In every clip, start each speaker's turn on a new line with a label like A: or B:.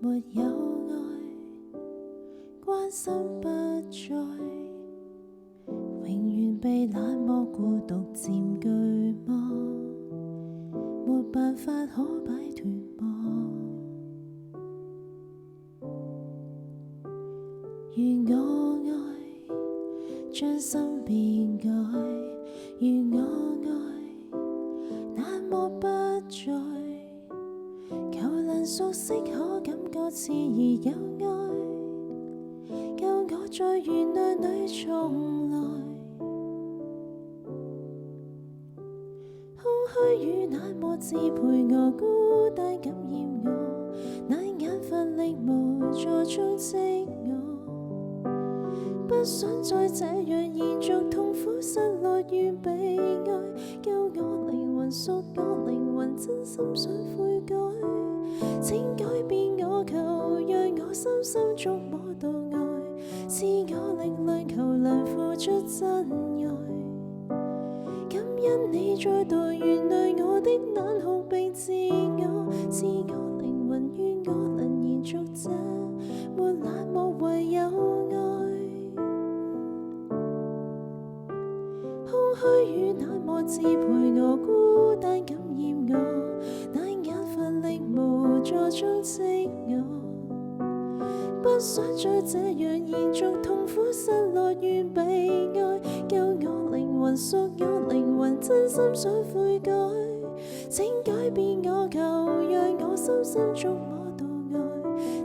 A: 沒有愛，關心不再，永遠被冷漠孤獨佔據嗎？沒辦法可擺脫嗎？如我愛，將心變改；如我愛，冷漠不再。求能熟悉，可感覺熾熱有愛，救我在原諒裏重來。空虛與冷漠支配我，孤單感染我，那眼乏力無助充斥我。不想再這樣延續痛苦失落與被愛，救我靈魂屬我靈魂，真心想悔改。請改變我，求讓我深深觸摸到愛，賜我力量，求能付出真愛。感恩你再度原諒我的冷酷並自我，賜我靈魂，願我能延續這沒冷漠唯有愛。空虛與冷漠支配我，孤單感染我，那眼乏力無助充斥我。不想再這樣延續痛苦失落與被愛，救我靈魂屬我靈魂，真心想悔改。請改變我，求讓我深深觸摸到愛，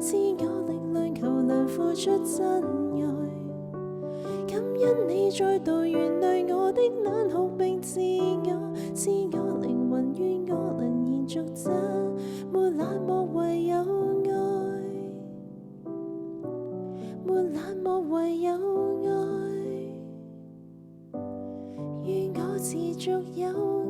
A: 賜我力量，求能付出真愛。感恩你再度原諒我的冷酷並自我，賜我靈魂，願我能延續這沒冷漠唯有愛，沒冷漠唯有愛，願我持續有愛。